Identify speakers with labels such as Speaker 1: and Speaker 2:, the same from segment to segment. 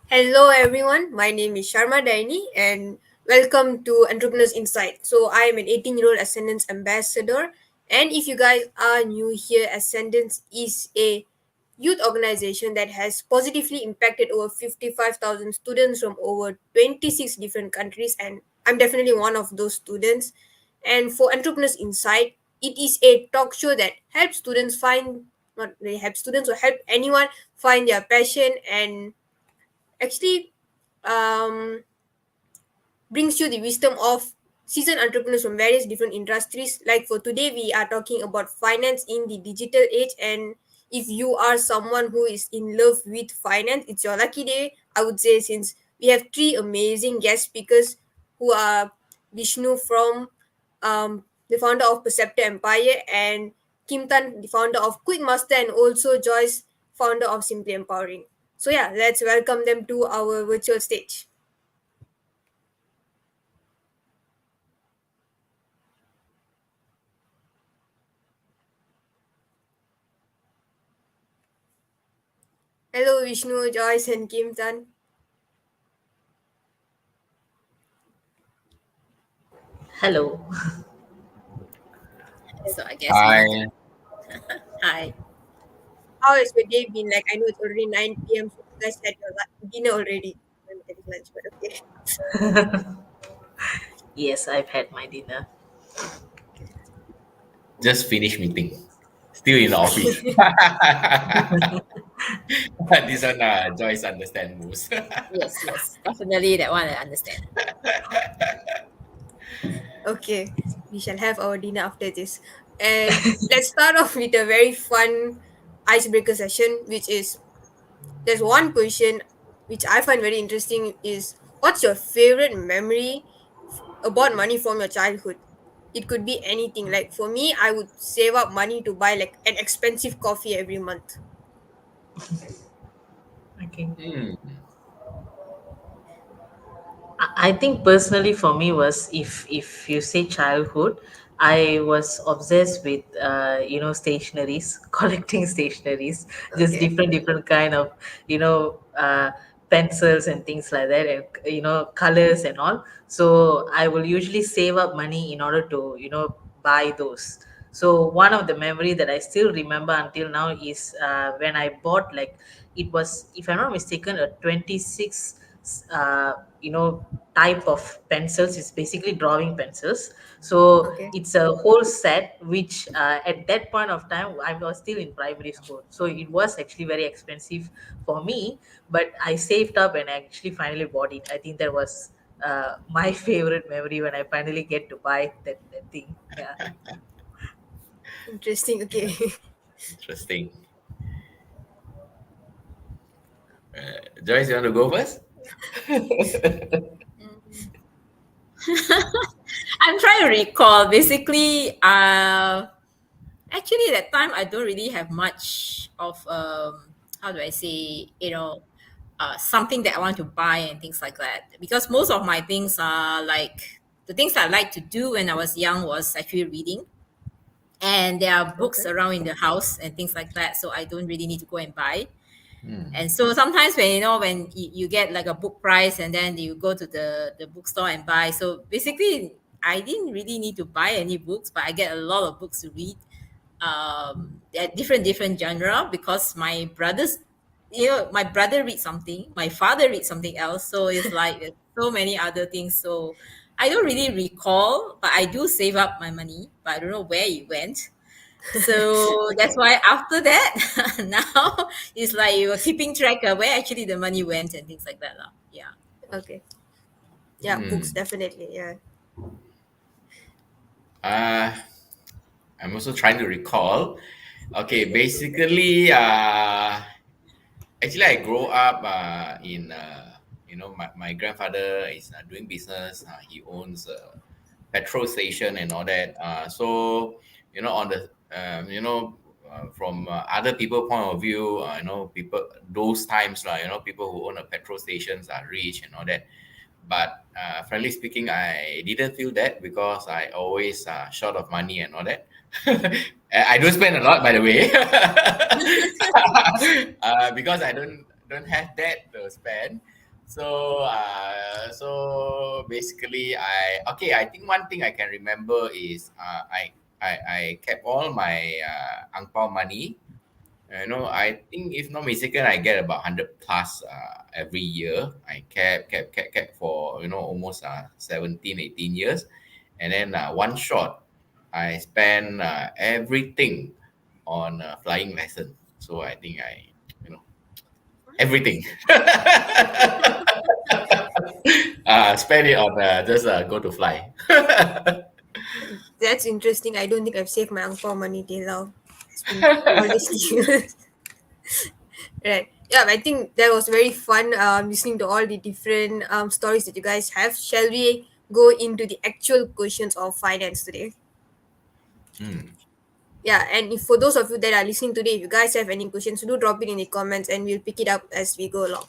Speaker 1: Hello everyone, my name is Sharma Daini and welcome to Entrepreneurs Insight. So I am an 18-year-old Ascendance ambassador, and if you guys are new here, Ascendance is a youth organization that has positively impacted over 55,000 students from over 26 different countries, and I'm definitely one of those students. And for Entrepreneurs Insight, it is a talk show that helps students find not really help students or help anyone find their passion and actually um, brings you the wisdom of seasoned entrepreneurs from various different industries. Like for today, we are talking about finance in the digital age. And if you are someone who is in love with finance, it's your lucky day, I would say, since we have three amazing guest speakers who are Vishnu from the founder of Preceptor Empire, and Kim Tan, the founder of QuikMaster, and also Joyce, founder of Simply Empowering. So yeah, let's welcome them to our virtual stage. Hello, Vishnu, Joyce, and Kim Tan.
Speaker 2: Hello.
Speaker 3: So I guess we need to.
Speaker 4: Hi.
Speaker 3: Hi.
Speaker 1: How has your day been? Like, I know it's already 9 p.m., so you guys had your dinner already. I'm getting lunch, but okay.
Speaker 2: Yes, I've had my dinner.
Speaker 4: Just finished meeting. Still in the office. This one, Joyce understand most.
Speaker 3: Yes. Definitely that one I understand.
Speaker 1: Okay, we shall have our dinner after this. And let's start off with a very fun icebreaker session, which is there's one question which I find very interesting is what's your favorite memory about money from your childhood? It could be anything. Like for me, I would save up money to buy like an expensive coffee every month.
Speaker 2: Okay.
Speaker 4: Hmm.
Speaker 2: I think personally for me was if you say childhood, I was obsessed with stationaries, collecting stationaries, just
Speaker 1: Okay.
Speaker 2: different kind of pencils and things like that, and colors and all. So I will usually save up money in order to buy those. So one of the memory that I still remember until now is when I bought, like, it was, if I'm not mistaken, a 26 uh, you know type of pencils. It's basically drawing pencils. So
Speaker 1: Okay.
Speaker 2: it's a whole set, which at that point of time I was still in primary school, so it was actually very expensive for me. But I saved up and I actually finally bought it. I think that was my favorite memory, when I finally get to buy that thing. Yeah.
Speaker 1: Interesting. Okay.
Speaker 4: Interesting. Joyce, you want to go first?
Speaker 3: Mm. I'm trying to recall. Basically, actually that time I don't really have much of how do I say, something that I want to buy and things like that. Because most of my things are like the things I like to do when I was young was actually reading. And there are books
Speaker 1: Okay.
Speaker 3: around in the house and things like that. So I don't really need to go and buy.
Speaker 4: Hmm.
Speaker 3: And so sometimes when you get like a book price and then you go to the bookstore and buy. So basically I didn't really need to buy any books, but I get a lot of books to read at different genre because my brother reads something, my father reads something else. So it's like there's so many other things. So I don't really recall, but I do save up my money, but I don't know where it went. So that's
Speaker 1: Okay.
Speaker 3: why after that, now it's like you were keeping track of where actually the money went and things like that. Lah. Yeah.
Speaker 1: Okay. Yeah, books
Speaker 4: Hmm.
Speaker 1: definitely. Yeah.
Speaker 4: Uh, I'm also trying to recall. Okay, basically, actually, I grew up in, my grandfather is doing business. He owns a petrol station and all that. So, on the, from other people point of view, people, those times, people who own a petrol stations are rich and all that. But frankly speaking, I didn't feel that because I always short of money and all that. I do spend a lot, by the way, because I don't have that to spend. So basically, I think one thing I can remember is I kept all my ang pao money. I think if not mistaken, I get about 100 plus every year. I kept for almost 17, 18 years, and then one shot, I spent everything on flying lesson. So I think everything. Spend it on just go to fly.
Speaker 1: That's interesting. I don't think I've saved my ang pao money till now. It's been all these years. Right. Yeah, I think that was very fun listening to all the different stories that you guys have. Shall we go into the actual questions of finance today?
Speaker 4: Hmm.
Speaker 1: Yeah, and if for those of you that are listening today, if you guys have any questions, do drop it in the comments and we'll pick it up as we go along.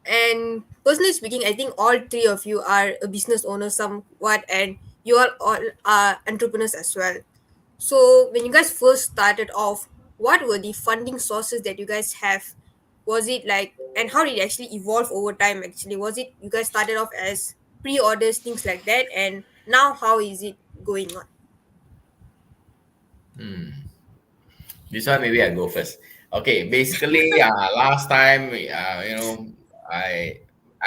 Speaker 1: And personally speaking, I think all three of you are a business owner somewhat, and you all are entrepreneurs as well. So when you guys first started off, what were the funding sources that you guys have? Was it like, and how did it actually evolve over time? Actually, was it you guys started off as pre-orders, things like that, and now how is it going on?
Speaker 4: Hmm. This one maybe I go first. Okay, basically, last time, I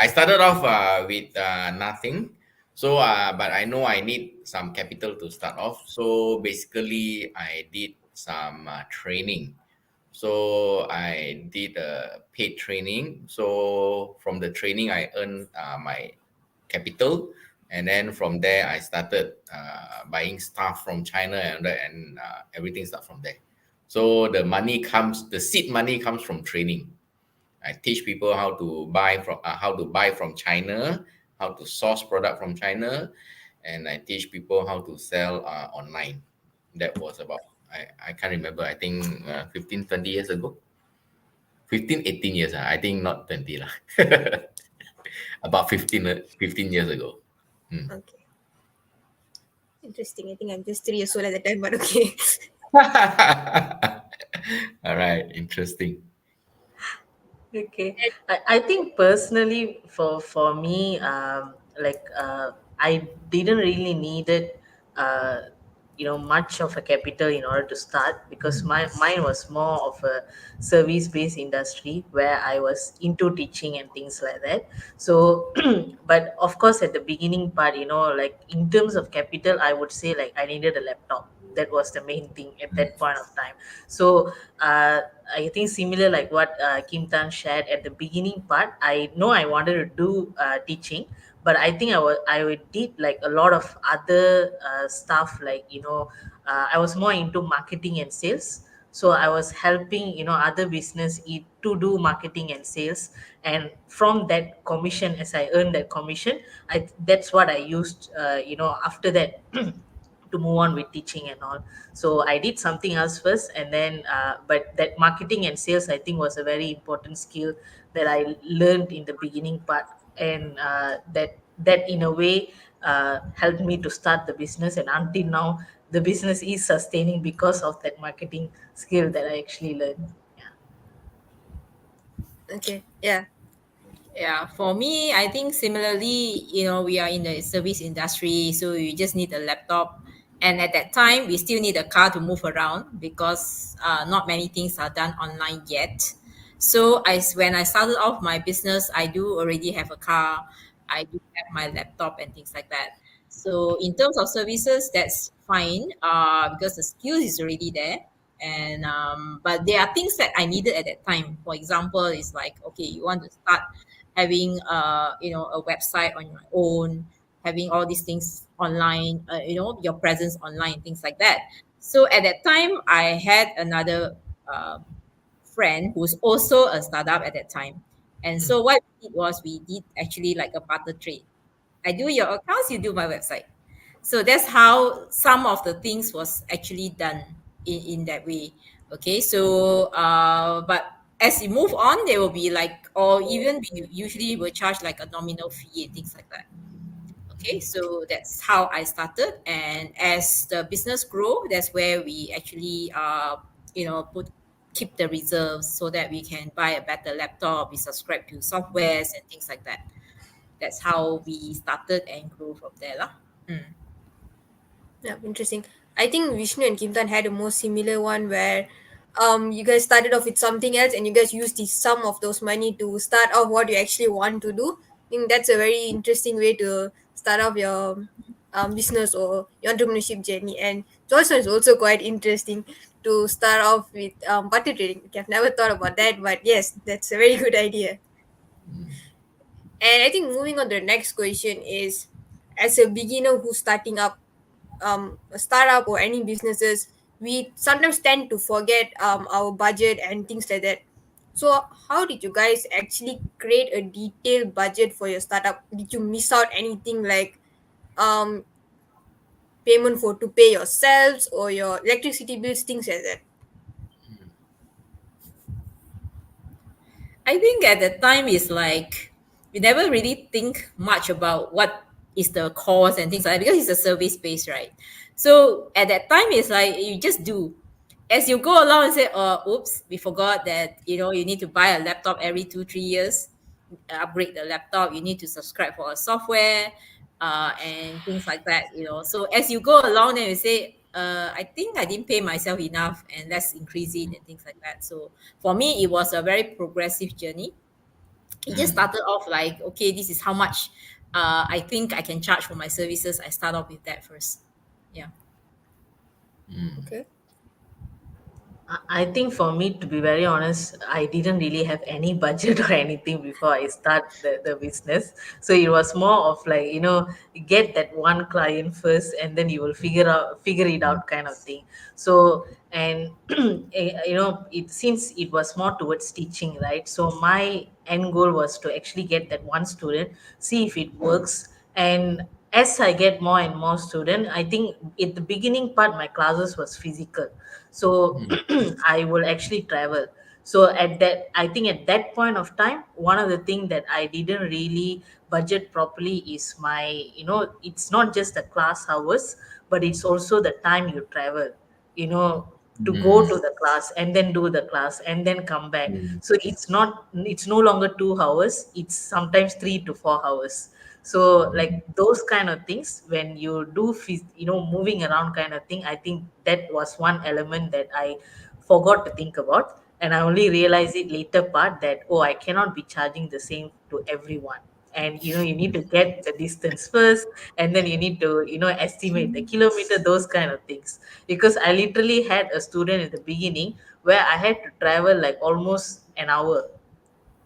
Speaker 4: started off with nothing. So, but I know I need some capital to start off. So basically, I did some training. So I did a paid training. So from the training, I earned my capital, and then from there, I started buying stuff from China, and everything starts from there. So the seed money comes from training. I teach people how to buy from China, how to source product from China, and I teach people how to sell online. That was about I can't remember. I think 15, 20 years ago. 15, 18 years. I think not 20 lah. About 15 years ago. Hmm.
Speaker 1: Okay, interesting. I think I'm just 3 years old at the time, but okay.
Speaker 4: All right, interesting.
Speaker 2: Okay, I think personally for me, I didn't really needed much of a capital in order to start, because mine was more of a service based industry where I was into teaching and things like that. So but of course at the beginning part, like in terms of capital, I would say like I needed a laptop. That was the main thing at that point of time. So uh, I think similar like what Kim Tan shared at the beginning part. I know I wanted to do teaching, but I think I did like a lot of other stuff, like I was more into marketing and sales. So I was helping other to do marketing and sales, and from that commission, as I earned that commission, that's what I used after that to move on with teaching and all. So I did something else first, and then but that marketing and sales, I think, was a very important skill that I learned in the beginning part, and that in a way helped me to start the business, and until now the business is sustaining because of that marketing skill that I actually learned. Yeah.
Speaker 1: Okay, yeah.
Speaker 3: Yeah, for me, I think similarly, we are in the service industry, so you just need a laptop. And at that time, we still need a car to move around because not many things are done online yet. So when I started off my business, I do already have a car, I do have my laptop and things like that. So in terms of services, that's fine because the skill is already there. And but there are things that I needed at that time. For example, it's like, okay, you want to start having a website on your own, having all these things online, your presence online, things like that. So at that time, I had another uh, friend who's also a startup at that time. And so what we did was we did actually like a barter trade. I do your accounts, you do my website. So that's how some of the things was actually done in that way. Okay, so but as you move on, there will be like, or even we usually will charge like a nominal fee and things like that. Okay, so that's how I started, and as the business grow, that's where we actually put keep the reserves so that we can buy a better laptop, we subscribe to softwares and things like that. That's how we started and grew from there lah. Mm.
Speaker 1: Yeah, interesting. I think Vishnu and Kintan had a more similar one where you guys started off with something else and you guys used the sum of those money to start off what you actually want to do. I think that's a very interesting way to start off your business or your entrepreneurship journey. And Joyce is also quite interesting to start off with butter trading. Okay, I've never thought about that, but yes, that's a very good idea. And I think moving on to the next question is, as a beginner who's starting up a startup or any businesses, we sometimes tend to forget our budget and things like that. So how did you guys actually create a detailed budget for your startup? Did you miss out anything like um payment for to pay yourselves or your electricity bills, things like that?
Speaker 3: I think at the time it's like we never really think much about what is the cost and things like that because it's a service based, right? So at that time it's like you just do. As you go along and say, oh, oops, we forgot that you need to buy a laptop every 2-3 years, upgrade the laptop. You need to subscribe for a software, and things like that. So as you go along, then you say, I think I didn't pay myself enough, and let's increase it and things like that. So for me, it was a very progressive journey. It just
Speaker 4: Mm,
Speaker 3: started off like, okay, this is how much I think I can charge for my services. I start off with that first. Yeah.
Speaker 4: mm,
Speaker 1: Okay.
Speaker 2: I think for me, to be very honest, I didn't really have any budget or anything before I start the business. So it was more of like, get that one client first and then you will figure it out kind of thing. So, and, it since it was more towards teaching, right? So my end goal was to actually get that one student, see if it works. And as I get more and more student, I think at the beginning part, my classes was physical. So
Speaker 4: mm,
Speaker 2: I will actually travel. So at that, I think at that point of time, one of the things that I didn't really budget properly is it's not just the class hours, but it's also the time you travel, you know, to go
Speaker 4: mm,
Speaker 2: to the class and then do the class and then come back.
Speaker 4: mm,
Speaker 2: So it's no longer 2 hours, it's sometimes 3 to 4 hours. So like those kind of things, when you do moving around kind of thing, I think that was one element that I forgot to think about, and I only realized it later part that, oh, I cannot be charging the same to everyone. And you need to get the distance first, and then you need to estimate the kilometer, those kind of things. Because I literally had a student at the beginning where I had to travel like almost an hour,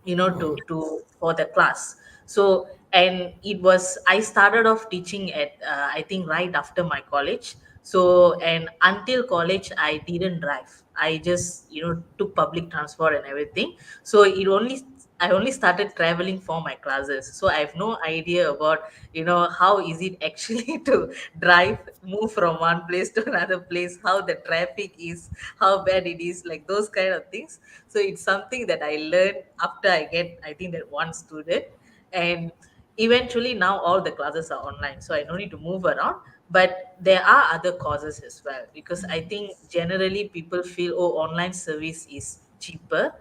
Speaker 4: oh,
Speaker 2: to for the class. So, and it was, I started off teaching at I think right after my college. So, and until college I didn't drive, I just took public transport and everything. So I only started traveling for my classes, so I have no idea about how is it actually to drive, move from one place to another place, how the traffic is, how bad it is, like those kind of things. So it's something that I learned after I get, I think, that one student. And eventually now all the classes are online, so I don't need to move around. But there are other causes as well, because I think generally people feel, oh, online service is cheaper.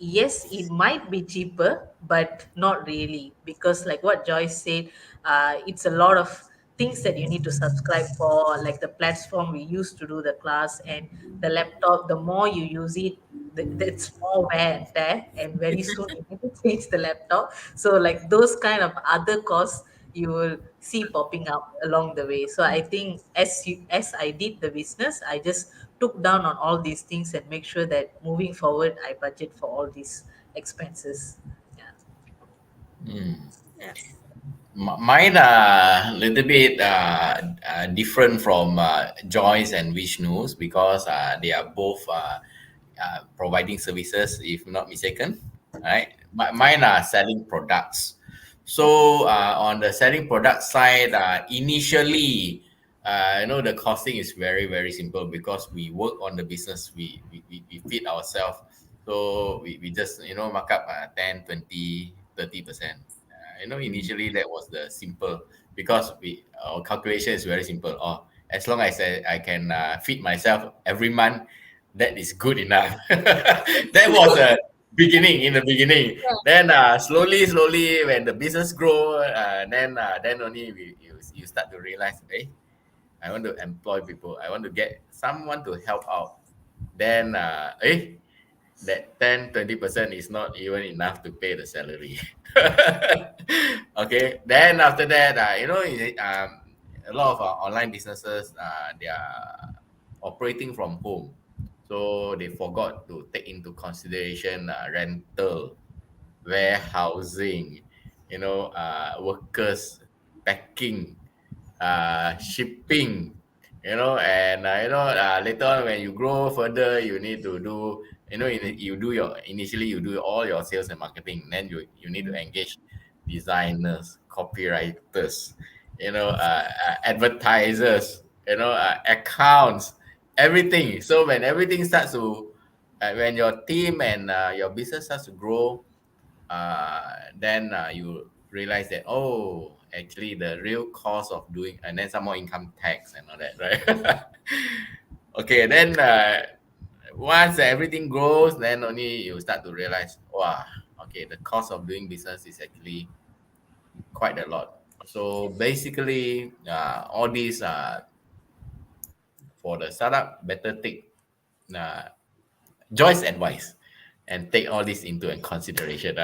Speaker 2: Yes, it might be cheaper, but not really, because like what Joyce said, it's a lot of things that you need to subscribe for, like the platform we use to do the class, and the laptop, the more you use it, that's more wear and tear, and very soon you need to change the laptop. So like those kind of other costs you will see popping up along the way. So I think as I did the business, I just took down on all these things and make sure that moving forward I budget for all these expenses. Yeah.
Speaker 4: mm.
Speaker 1: Yeah.
Speaker 4: Mine are a little bit different from Joyce and Vishnu's because they are both providing services, if not mistaken. Right? Mine are selling products. So on the selling product side, initially, the costing is very, very simple because we work on the business, we feed ourselves. So we just, mark up 10, 20, 30%. Initially that was the simple because our calculation is very simple. Or as long as I can feed myself every month, that is good enough. That was a beginning in the beginning. Then slowly, when the business grow, then only you start to realize, hey, I want to employ people. I want to get someone to help out. Then, that 10-20% is not even enough to pay the salary. Okay. Then after that, a lot of online businesses, they are operating from home. So they forgot to take into consideration rental, warehousing, workers, packing, shipping, and later on when you grow further, you need to do, you do your initially you do all your sales and marketing, then you need to engage designers, copywriters, advertisers, accounts, everything. So when everything starts to when your team and your business starts to grow, then you realize that, oh, actually the real cost of doing, and then some more income tax and all that, right? Okay, then once everything grows, then only you start to realize, wow, okay, the cost of doing business is actually quite a lot. So basically, all these for the startup, better take uh, Joyce advice and take all this into consideration.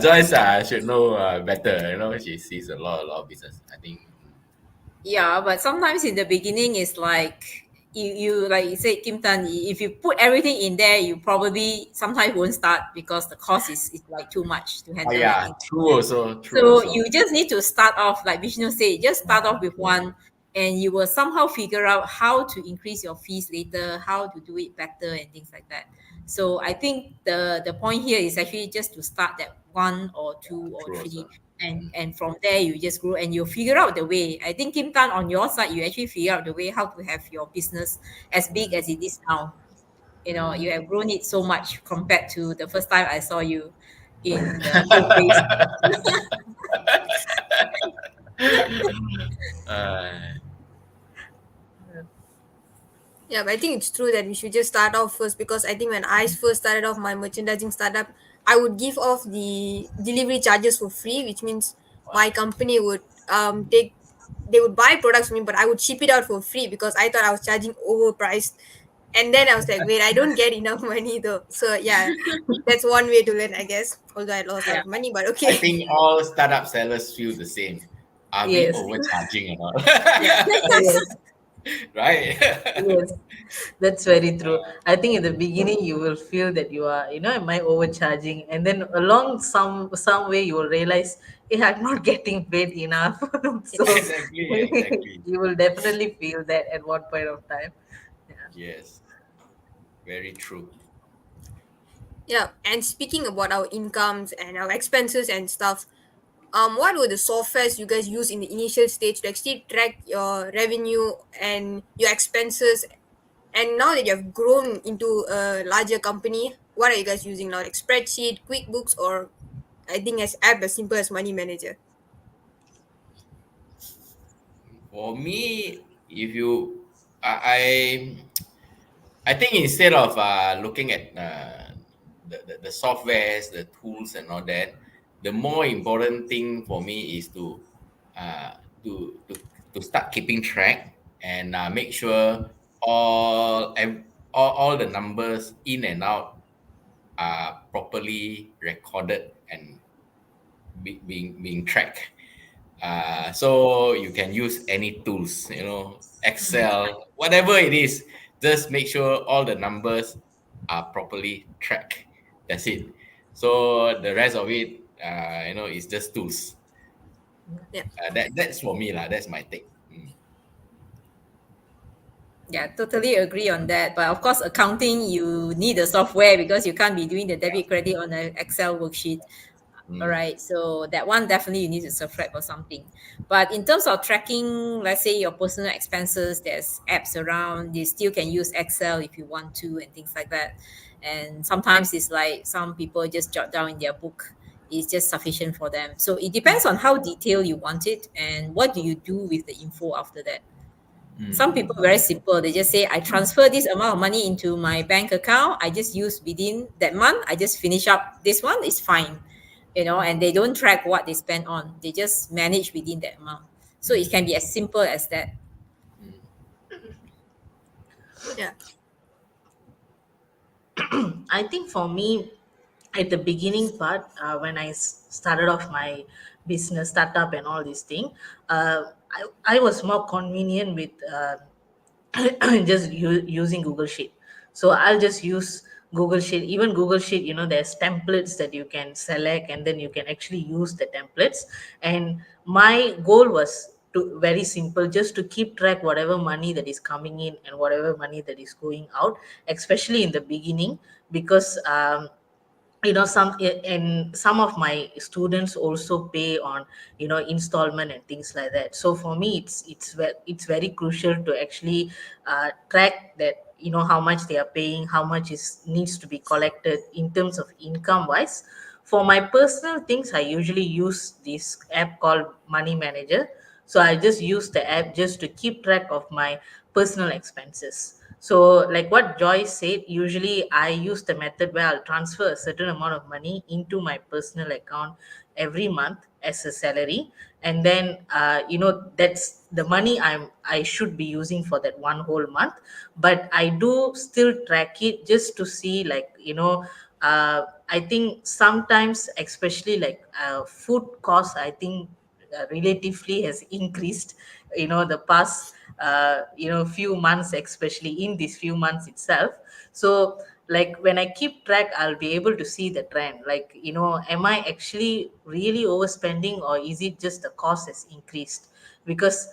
Speaker 4: Joyce should know better. She sees a lot of business. I think.
Speaker 3: Yeah, but sometimes in the beginning it's like you like you said, Kim Tan, if you put everything in there, you probably sometimes won't start because the cost is like too much to
Speaker 4: Oh
Speaker 3: handle and
Speaker 4: yeah,
Speaker 3: things like
Speaker 4: true
Speaker 3: that.
Speaker 4: also, true
Speaker 3: So
Speaker 4: also.
Speaker 3: you just need to start off, like Vishnu said, just start off with one, and you will somehow figure out how to increase your fees later, how to do it better, and things like that. So I think the point here is actually just to start that one or two or
Speaker 4: True also.
Speaker 3: three, and
Speaker 4: Mm.
Speaker 3: and from there you just grow and you figure out the way. I think Kim Tan, on your side, you actually figure out the way how to have your business as big as it is now. You have grown it so much compared to the first time I saw you in the old place.
Speaker 4: uh,
Speaker 1: Yeah, but I think it's true that we should just start off first, because I think when I first started off my merchandising startup, I would give off the delivery charges for free, which means my
Speaker 4: wow.
Speaker 1: company would take they would buy products from me, but I would ship it out for free because I thought I was charging overpriced. And then I was like, wait, I don't get enough money though. So yeah, that's one way to learn, I guess. Although I lost a lot
Speaker 3: Yeah.
Speaker 1: of money, but
Speaker 4: I
Speaker 1: okay.
Speaker 4: think all startup sellers feel the same. Are we
Speaker 3: Yes.
Speaker 4: overcharging or
Speaker 3: Yeah.
Speaker 4: not?
Speaker 3: Yes.
Speaker 4: Right?
Speaker 2: Yes, that's very true. I think in the beginning you will feel that you are, am I overcharging? And then along some way you will realize, hey, I'm not getting paid enough. So
Speaker 1: Yes.
Speaker 4: Exactly, exactly.
Speaker 2: you will definitely feel that at one point of time. Yeah.
Speaker 4: Yes, very true.
Speaker 1: Yeah. And speaking about our incomes and our expenses and stuff, what were the softwares you guys use in the initial stage to actually track your revenue and your expenses? And now that you have grown into a larger company, what are you guys using now? Like spreadsheet, QuickBooks, or I think as app as simple as Money Manager?
Speaker 4: For me, if you, I think instead of looking at the softwares, the tools, and all that, the more important thing for me is uh, to to to start keeping track and make sure all the numbers in and out are properly recorded and being tracked. So you can use any tools, Excel, whatever it is. Just make sure all the numbers are properly tracked. That's it. So the rest of it, is just tools.
Speaker 1: Yeah.
Speaker 4: That's for me lah. That's my take.
Speaker 3: Yeah, totally agree on that. But of course, accounting, you need the software because you can't be doing the debit credit on an Excel worksheet. All
Speaker 4: Mm.
Speaker 3: right. So that one definitely you need to subscribe or something. But in terms of tracking, let's say your personal expenses, there's apps around. You still can use Excel if you want to and things like that. And sometimes it's like some people just jot down in their book. It's just sufficient for them. So it depends on how detailed you want it and what do you do with the info after that. Some people very simple. They just say, I transfer this amount of money into my bank account. I just use within that month. I just finish up this one. It's fine, and they don't track what they spend on. They just manage within that amount. So it can be as simple as that.
Speaker 1: Yeah.
Speaker 2: I think for me, at the beginning part, when I started off my business startup and all these things, I was more convenient with just using Google Sheet. So I'll just use Google Sheet. Even Google Sheet, there's templates that you can select, and then you can actually use the templates. And my goal was to very simple, just to keep track whatever money that is coming in and whatever money that is going out, especially in the beginning, because and some of my students also pay on installment and things like that. So for me, it's very crucial to actually track that, how much they are paying, how much is needs to be collected in terms of income wise. For my personal things, I usually use this app called Money Manager. So I just use the app just to keep track of my personal expenses. So, like what Joyce said, usually I use the method where I'll transfer a certain amount of money into my personal account every month as a salary, and then that's the money I should be using for that one whole month. But I do still track it just to see, like, I think sometimes, especially like food costs, I think relatively has increased, the past few months, especially in these few months itself. So, like, when I keep track, I'll be able to see the trend, like, am I actually really overspending, or is it just the cost has increased? Because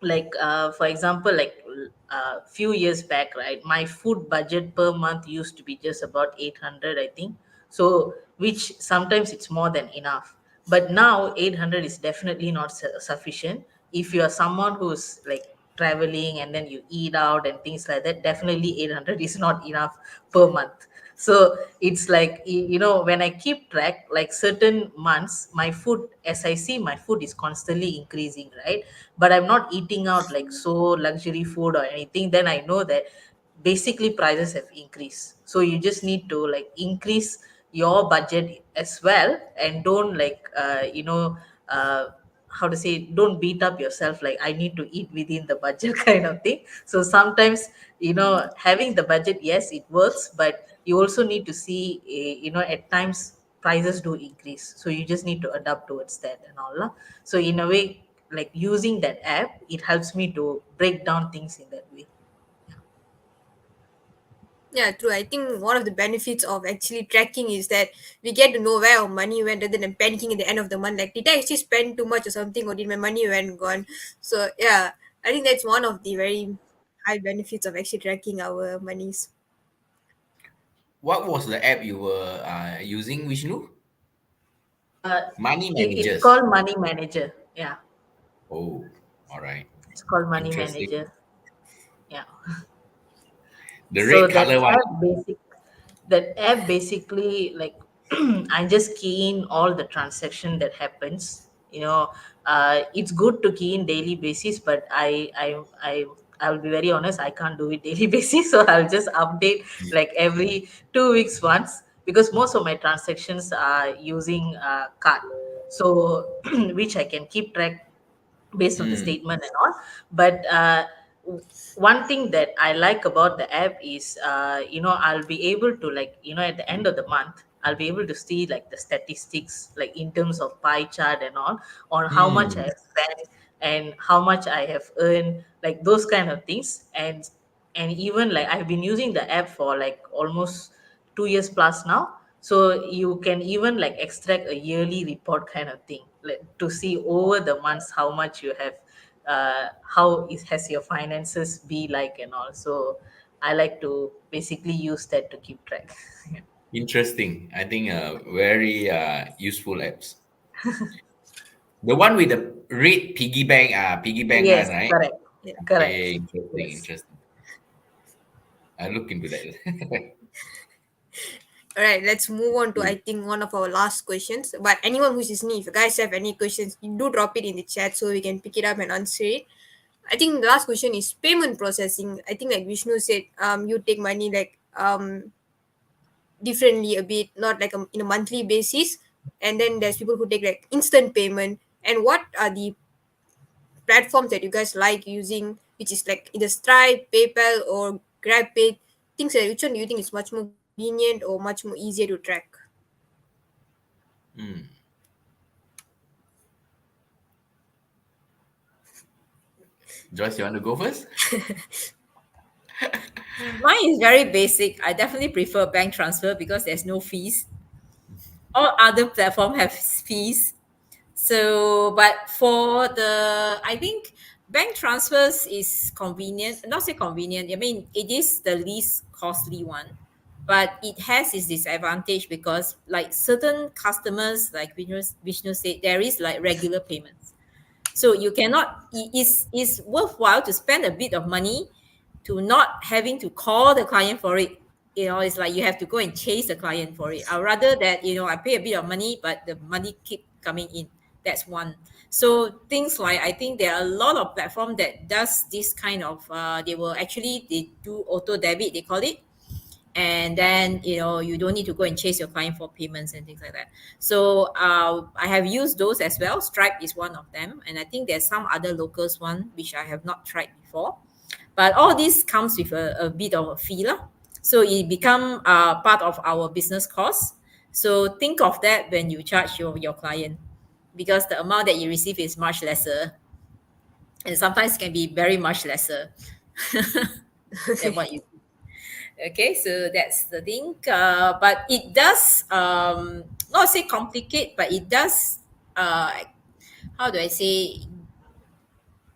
Speaker 2: like, for example, like a few years back, right, my food budget per month used to be just about 800, I think. So, which sometimes it's more than enough, but now 800 is definitely not sufficient. If you are someone who's like traveling and then you eat out and things like that, definitely 800 is not enough per month. So it's like, when I keep track, like certain months, my food, as I see, my food is constantly increasing, right? But I'm not eating out like so luxury food or anything, then I know that basically prices have increased. So you just need to like increase your budget as well, and don't like how to say, don't beat up yourself like I need to eat within the budget kind of thing. So sometimes, having the budget, yes, it works, but you also need to see, at times prices do increase, so you just need to adapt towards that and all lah. So in a way, like using that app, it helps me to break down things in that way.
Speaker 1: Yeah, true. I think one of the benefits of actually tracking is that we get to know where our money went rather than panicking at the end of the month. Like, did I actually spend too much or something, or did my money went gone? So yeah, I think that's one of the very high benefits of actually tracking our monies.
Speaker 4: What was the app you were using, Vishnu?
Speaker 2: uh,
Speaker 4: Money
Speaker 2: it's
Speaker 4: managers.
Speaker 2: called Money Manager. Yeah,
Speaker 4: Oh, all right.
Speaker 2: it's called Money
Speaker 4: Interesting.
Speaker 2: Manager. Yeah.
Speaker 4: The
Speaker 2: So
Speaker 4: red color one.
Speaker 2: that app basically, like, I just key in all the transaction that happens. It's good to key in daily basis, but I'll be very honest, I can't do it daily basis. So I'll just update like every 2 weeks once, because most of my transactions are using card. So which I can keep track based on the
Speaker 4: Mm,
Speaker 2: statement and all. But one thing that I like about the app is, I'll be able to, like, at the end of the month, I'll be able to see like the statistics, like in terms of pie chart and all, on how much I
Speaker 4: mm,
Speaker 2: have spent and how much I have earned, like those kind of things. And even like I've been using the app for like almost 2 years plus now. So you can even like extract a yearly report kind of thing, like to see over the months how much you have, how is has your finances be like and all. So I like to basically use that to keep track.
Speaker 4: interesting. I think very useful apps. The one with the red piggy bank one,
Speaker 2: Yes,
Speaker 4: right?
Speaker 2: correct,
Speaker 1: Yeah.
Speaker 2: correct.
Speaker 4: Okay, interesting,
Speaker 2: Yes.
Speaker 4: interesting. I look into that.
Speaker 1: All right, let's move on to I think one of our last questions. But anyone who's listening, if you guys have any questions, you do drop it in the chat so we can pick it up and answer it. I think the last question is payment processing. I think like Vishnu said, you take money like differently a bit, not like in a monthly basis. And then there's people who take like instant payment. And what are the platforms that you guys like using, which is like either Stripe, PayPal, or GrabPay? Things like which one do you think is much more convenient or much more easier to track?
Speaker 4: Mm. Joyce, you want to go first?
Speaker 3: Mine is very basic. I definitely prefer bank transfer because there's no fees. All other platform have fees. So, but for I think bank transfers is convenient. Not say convenient. I mean, it is the least costly one, but it has its disadvantage because, like certain customers, like Vishnu said, there is like regular payments. So you cannot. It's worthwhile to spend a bit of money to not having to call the client for it. It's like you have to go and chase the client for it. I'd rather that I pay a bit of money, but the money keep coming in. That's one. So things like I think there are a lot of platform that does this kind of. They do auto debit. They call it, and then you don't need to go and chase your client for payments and things like that. So I have used those as well. Stripe is one of them, and I think there's some other locals one which I have not tried before. But all this comes with a bit of a fee lah. So it become part of our business cost. So think of that when you charge your client, because the amount that you receive is much lesser, and sometimes can be very much lesser than what you. Okay, so that's the thing. But it does not say complicate, but it does how do I say,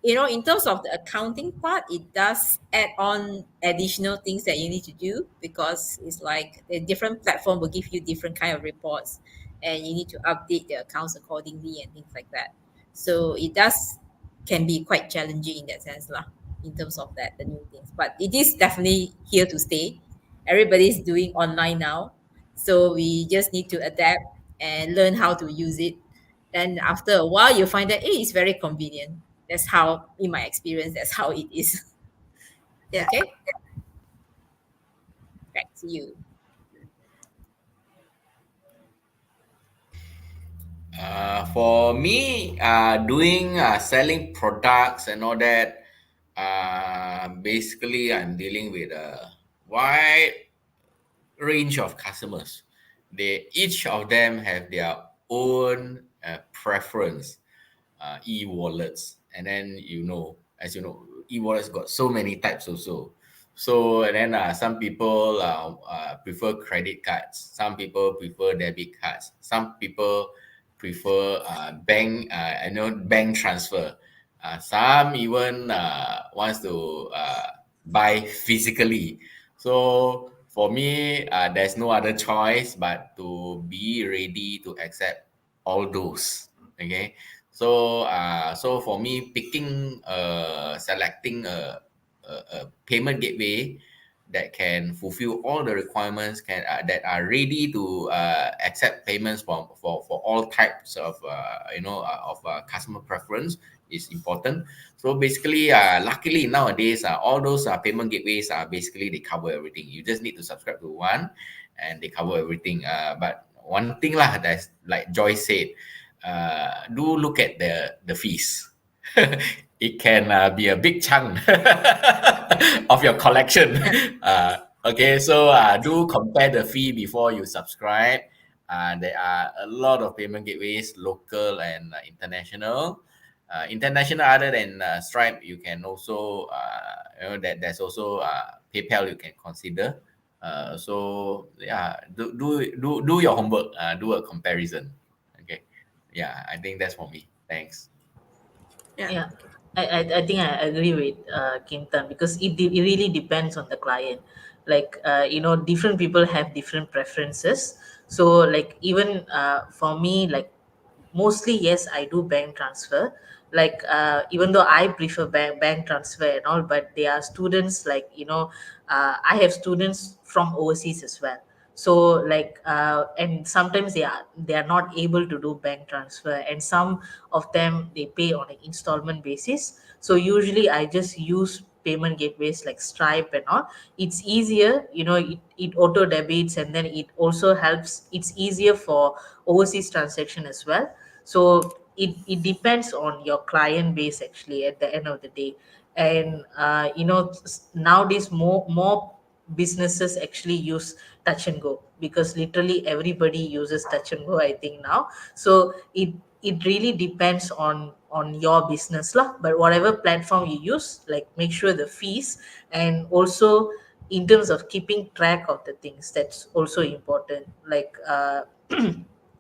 Speaker 3: in terms of the accounting part, it does add on additional things that you need to do, because it's like a different platform will give you different kind of reports, and you need to update the accounts accordingly and things like that. So it does can be quite challenging in that sense lah, in terms of that, the new things. But it is definitely here to stay. Everybody's doing online now, so we just need to adapt and learn how to use it. Then after a while, you find that it's very convenient. That's how, in my experience, that's how it is.
Speaker 1: Yeah.
Speaker 3: Okay, back to you.
Speaker 4: For me, doing selling products and all that, basically I'm dealing with a wide range of customers. They each of them have their own preference. E-wallets, and then as you know, e-wallets got so many types also. So and then some people prefer credit cards, some people prefer debit cards, some people prefer bank transfer. Some even wants to buy physically. So for me, there's no other choice but to be ready to accept all those. Okay, so for me, selecting a payment gateway that can fulfill all the requirements, that are ready to accept payments for all types of customer preference is important. So basically, luckily nowadays, all those payment gateways are basically they cover everything. You just need to subscribe to one, and they cover everything. But one thing lah, that's like Joyce said, do look at the fees. It can be a big chunk of your collection. Okay, so do compare the fee before you subscribe. There are a lot of payment gateways, local and international. International, other than Stripe, you can also that there's also PayPal you can consider. So yeah, do your homework. Do a comparison. Okay, yeah, I think that's for me. Thanks.
Speaker 1: Yeah.
Speaker 2: Yeah, I think I agree with Kim Tan, because it really depends on the client. Like, different people have different preferences. So, like, even for me, like, mostly, yes, I do bank transfer. Like, even though I prefer bank transfer and all, but there are students, like, I have students from overseas as well. So like and sometimes they are not able to do bank transfer, and some of them they pay on an installment basis. So usually I just use payment gateways like Stripe and all. It's easier, it auto debits, and then it also helps, it's easier for overseas transaction as well. So it depends on your client base actually at the end of the day. And nowadays more businesses actually use touch and go, because literally everybody uses touch and go, I think now. So it really depends on your business lah. But whatever platform you use, like make sure the fees, and also in terms of keeping track of the things, that's also important. Like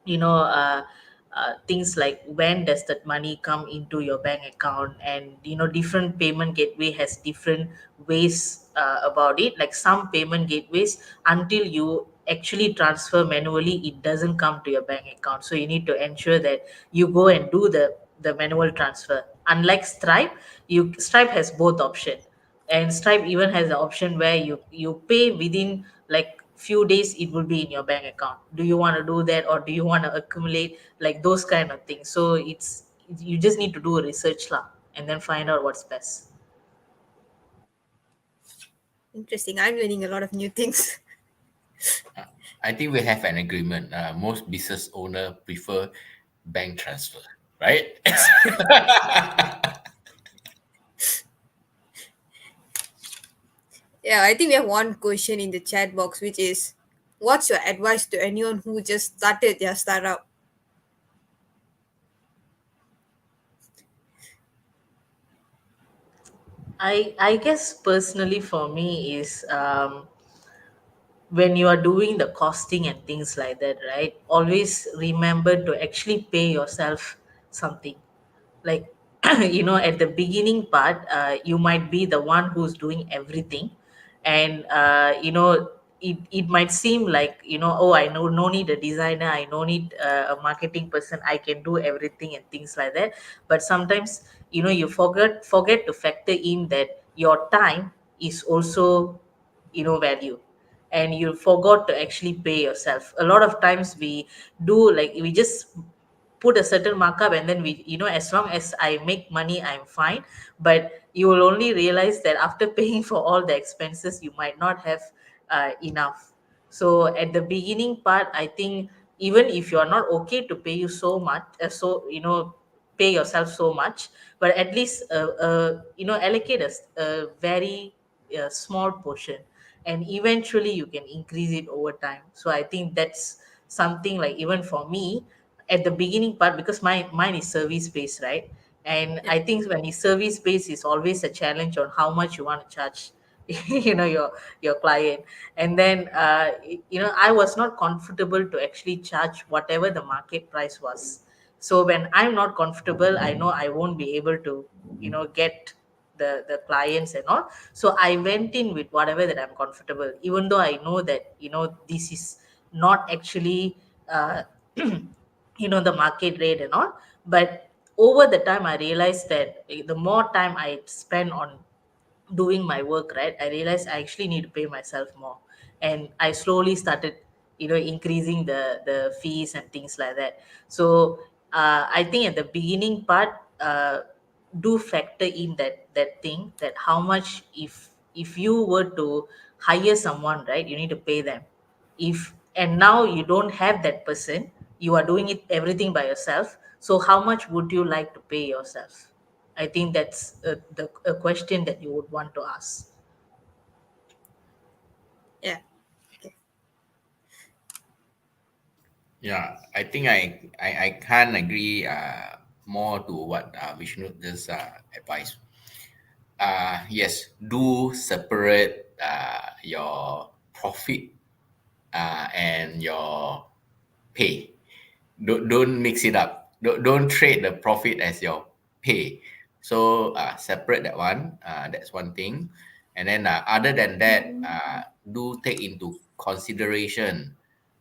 Speaker 2: you know things like when does that money come into your bank account, and different payment gateway has different ways about it. Like some payment gateways, until you actually transfer manually, it doesn't come to your bank account, so you need to ensure that you go and do the manual transfer. Unlike Stripe has both option, and Stripe even has the option where you pay within like few days, it will be in your bank account. Do you want to do that, or do you want to accumulate, like those kind of things? So you just need to do a research lah, and then find out what's best.
Speaker 1: Interesting. I'm learning a lot of new things.
Speaker 4: Uh, I think we have an agreement. Most business owner prefer bank transfer, right?
Speaker 1: Yeah, I think we have one question in the chat box, which is, what's your advice to anyone who just started their startup?
Speaker 2: I guess personally for me is, when you are doing the costing and things like that, right? Always remember to actually pay yourself something. Like at the beginning part, you might be the one who's doing everything. And it might seem like, oh, I know no need a designer, I no need a marketing person, I can do everything and things like that. But sometimes, you forget to factor in that your time is also, value, and you forgot to actually pay yourself. A lot of times we do, like we just put a certain markup, and then we, as long as I make money, I'm fine. But you will only realize that after paying for all the expenses, you might not have enough. So at the beginning part, I think, even if you're not okay to pay you so much, pay yourself so much, but at least allocate a very small portion, and eventually you can increase it over time. So I think that's something, like even for me at the beginning part, because mine is service based, right? And
Speaker 1: Yeah.
Speaker 2: I think when it's service based, is always a challenge on how much you want to charge your client. And then I was not comfortable to actually charge whatever the market price was. So when I'm not comfortable, I know I won't be able to get the clients and all. So I went in with whatever that I'm comfortable, even though I know that this is not actually the market rate and all. But over the time, I realized that the more time I spend on doing my work, right, I realized I actually need to pay myself more. And I slowly started increasing the fees and things like that. So I think at the beginning part, do factor in that thing, that how much, if you were to hire someone, right, you need to pay them. If and now you don't have that person, you are doing it everything by yourself, so how much would you like to pay yourself? I think that's a question that you would want to ask.
Speaker 1: Yeah. Okay.
Speaker 4: Yeah, I think I can't agree more to what Vishnu just advised. Yes, do separate your profit and your pay. Don't mix it up. Don't trade the profit as your pay. So separate that one. That's one thing. And then other than that, do take into consideration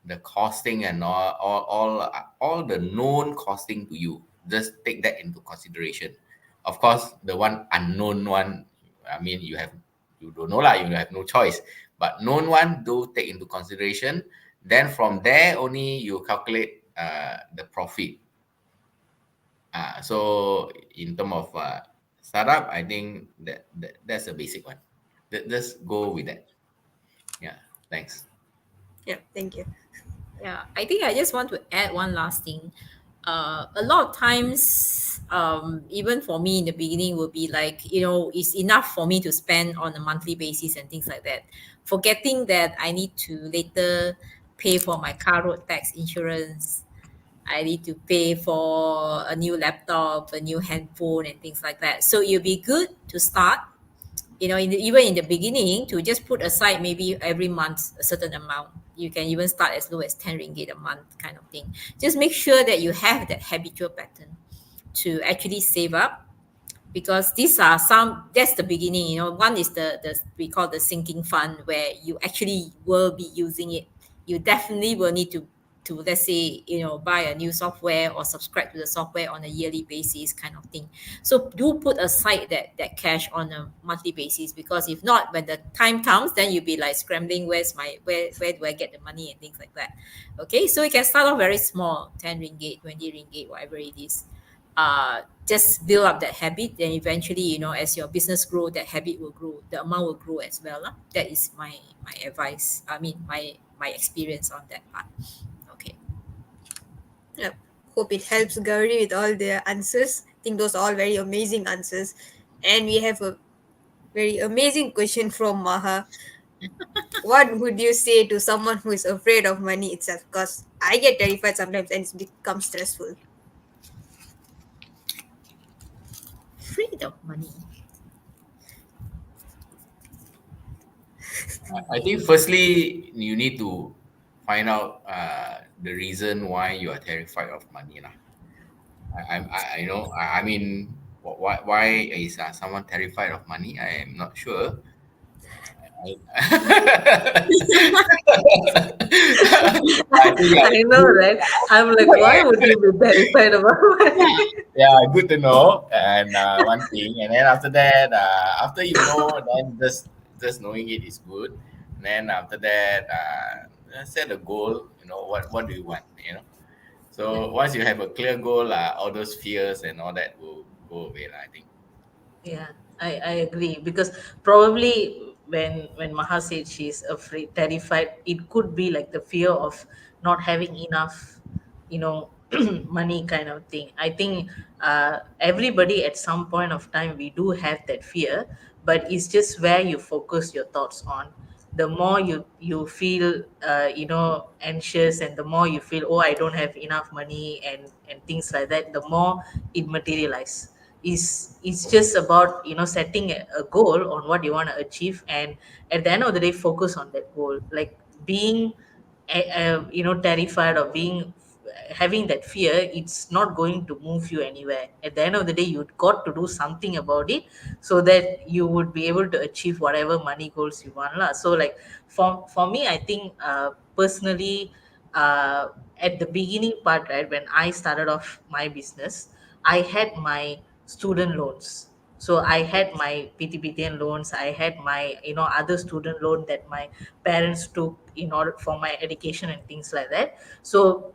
Speaker 4: the costing and all the known costing to you. Just take that into consideration. Of course, the one unknown one, I mean, you don't know lah. You have no choice. But known one, do take into consideration. Then from there only you calculate the profit. So in term of startup, I think that's a basic one. Let's go with that. Yeah, thanks.
Speaker 1: Yeah, thank you.
Speaker 3: Yeah, I think I just want to add one last thing. A lot of times, even for me in the beginning, will be like, it's enough for me to spend on a monthly basis and things like that, forgetting that I need to later pay for my car road tax insurance. I need to pay for a new laptop, a new handphone, and things like that. So it'll be good to start, even in the beginning, to just put aside maybe every month a certain amount. You can even start as low as 10 ringgit a month, kind of thing. Just make sure that you have that habitual pattern to actually save up, because these are some that's the beginning. One is the we call the sinking fund, where you actually will be using it. You definitely will need to, let's say, buy a new software or subscribe to the software on a yearly basis, kind of thing. So do put aside that cash on a monthly basis, because if not, when the time comes, then you'll be like scrambling, where do I get the money and things like that. Okay, so you can start off very small, 10 ringgit, 20 ringgit, whatever it is. Just build up that habit, then eventually, as your business grow, that habit will grow, the amount will grow as well, lah. That is my advice, I mean, my experience on that part. Okay.
Speaker 1: Yeah. Hope it helps Gauri with all the answers. I think those are all very amazing answers. And we have a very amazing question from Maha. What would you say to someone who is afraid of money itself? Because I get terrified sometimes and it becomes stressful.
Speaker 3: Afraid of money.
Speaker 4: I think firstly you need to find out the reason why you are terrified of money lah. I mean, why is someone terrified of money? I am not sure. I think yeah,
Speaker 2: I know, right? I'm like, why would you be terrified about money?
Speaker 4: yeah, good to know. And one thing, and then after that, after you know, then just knowing it is good. And then after that, set a goal. You know what do you want? You know. So once you have a clear goal, all those fears and all that will go away, lah, I think.
Speaker 2: Yeah, I agree, because probably when Maha said she's afraid, terrified, it could be like the fear of not having enough, money, kind of thing. I think everybody at some point of time, we do have that fear, but it's just where you focus your thoughts on. The more you feel anxious, and the more you feel, oh, I don't have enough money, and things like that, the more it materializes. Is Just about setting a goal on what you want to achieve, and at the end of the day, focus on that goal. Like being terrified, or being having that fear, it's not going to move you anywhere. At the end of the day, you got to do something about it, so that you would be able to achieve whatever money goals you want lah. So like, for me, I think personally, at the beginning part, right, when I started off my business, I had my student loans. So I had my PTPTN loans, I had my other student loan that my parents took in order for my education and things like that. So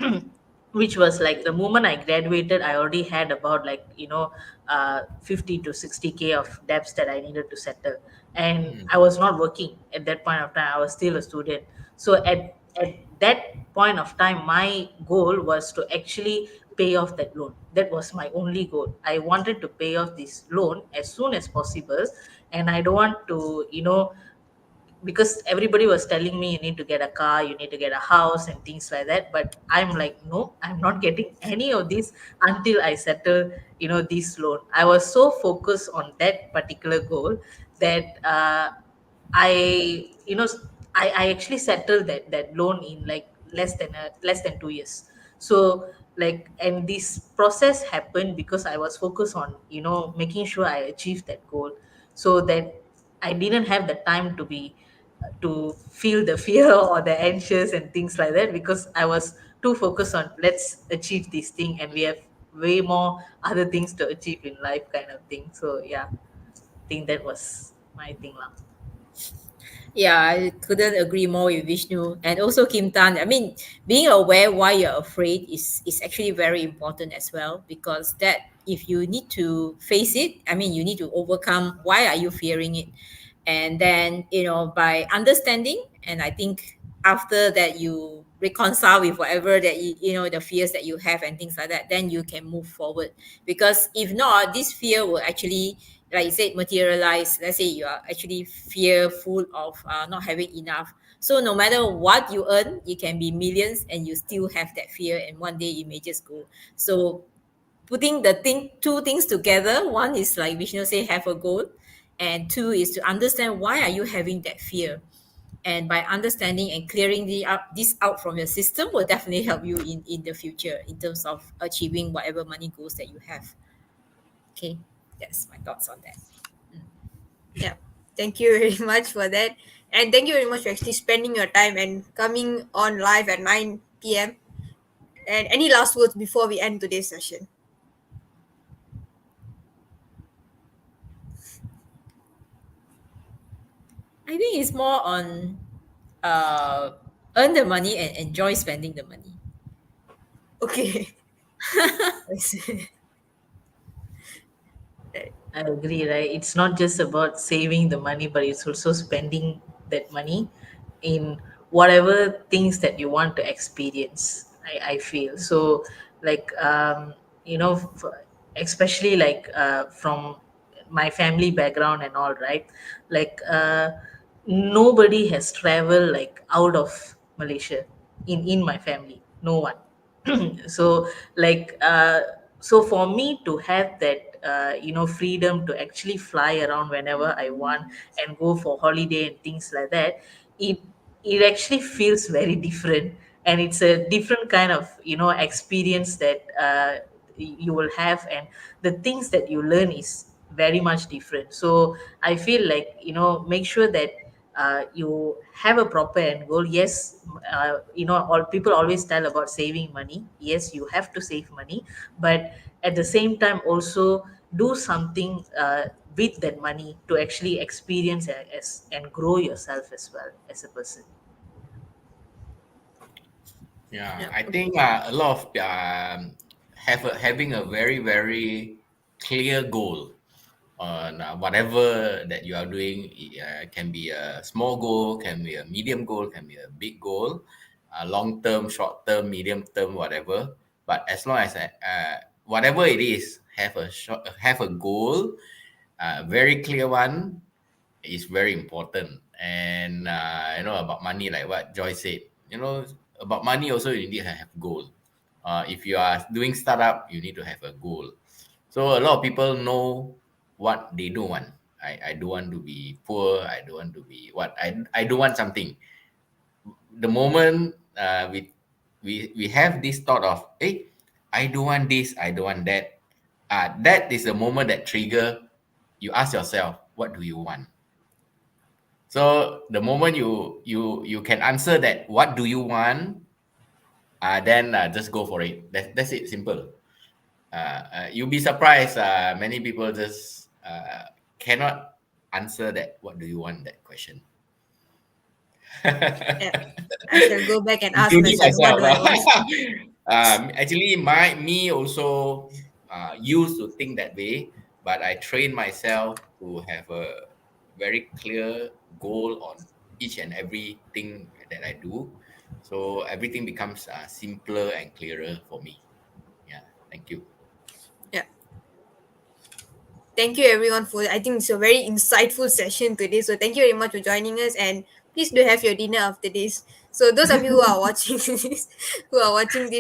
Speaker 2: which was like, the moment I graduated, I already had about, like, 50 to 60K of debts that I needed to settle. And
Speaker 4: Mm.
Speaker 2: I was not working at that point of time, I was still a student. So at that point of time, my goal was to actually pay off that loan. That was my only goal. I wanted to pay off this loan as soon as possible. And I don't want to, because everybody was telling me, you need to get a car, you need to get a house, and things like that. But I'm like, no, I'm not getting any of this until I settle this loan. I was so focused on that particular goal that I you know I actually settled that loan in like less than 2 years. So like, and this process happened because I was focused on making sure I achieved that goal, so that I didn't have the time to feel the fear or the anxious and things like that, because I was too focused on, let's achieve this thing, and we have way more other things to achieve in life, kind of thing. So yeah, I think that was my thing lah.
Speaker 3: Yeah, I couldn't agree more with Vishnu and also Kim Tan. I mean, being aware why you're afraid is actually very important as well, because that if you need to face it, I mean, you need to overcome why are you fearing it, and then by understanding, and I think after that you reconcile with whatever that the fears that you have and things like that, then you can move forward. Because if not, this fear will actually, like you said, materialize. Let's say you are actually fearful of not having enough, so no matter what you earn, it can be millions and you still have that fear, and one day it may just go. So putting the two things together, one is like Vishnu say, have a goal, and two is to understand why are you having that fear. And by understanding and clearing this out from your system will definitely help you in the future in terms of achieving whatever money goals that you have. Okay, that's my thoughts on that.
Speaker 1: Yeah. Thank you very much for that. And thank you very much for actually spending your time and coming on live at 9 p.m. And any last words before we end today's session?
Speaker 3: I think it's more on uh, earn the money and enjoy spending the money.
Speaker 1: Okay. I see.
Speaker 2: I agree, right? It's not just about saving the money, but it's also spending that money in whatever things that you want to experience. I feel so, like especially like from my family background and all, right? Like nobody has traveled like out of Malaysia in my family. No one. So like so for me to have that freedom to actually fly around whenever I want and go for holiday and things like that, it it actually feels very different, and it's a different kind of experience that you will have, and the things that you learn is very much different. So I feel like make sure that you have a proper end goal. Yes, all people always tell about saving money. Yes, you have to save money, but at the same time also do something with that money to actually experience as and grow yourself as well as a person.
Speaker 4: Yeah,
Speaker 1: Yeah.
Speaker 4: I think a lot of having a very very clear goal on whatever that you are doing. Can be a small goal, can be a medium goal, can be a big goal, long term, short term, medium term, whatever. But as long as whatever it is, have a goal, very clear one, is very important. And about money, like what Joyce said, about money also, you need to have goal. If you are doing startup, you need to have a goal. So a lot of people know what they don't want. I don't want to be poor. I don't want to be what I don't want something. The moment we have this thought of, hey, I don't want this, I don't want that. That is the moment that trigger. You ask yourself, what do you want? So the moment you can answer that, what do you want? Then just go for it. That's it. Simple. You'll be surprised. Many people just cannot answer that. What do you want? That question.
Speaker 1: Yeah. I shall go back and ask
Speaker 4: Including
Speaker 1: myself, what
Speaker 4: myself.
Speaker 1: do I want?
Speaker 4: Actually, me also used to think that way, but I train myself to have a very clear goal on each and everything that I do, so everything becomes simpler and clearer for me. Yeah, thank you.
Speaker 1: Yeah. Thank you everyone for, I think it's a very insightful session today. So thank you very much for joining us, and please do have your dinner after this. So those of you who are watching this,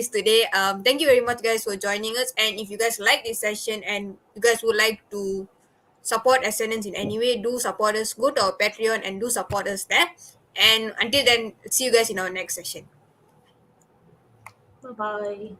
Speaker 1: today, thank you very much guys for joining us. And if you guys like this session and you guys would like to support Ascendance in any way, do support us. Go to our Patreon and do support us there. And until then, see you guys in our next session.
Speaker 2: Bye bye.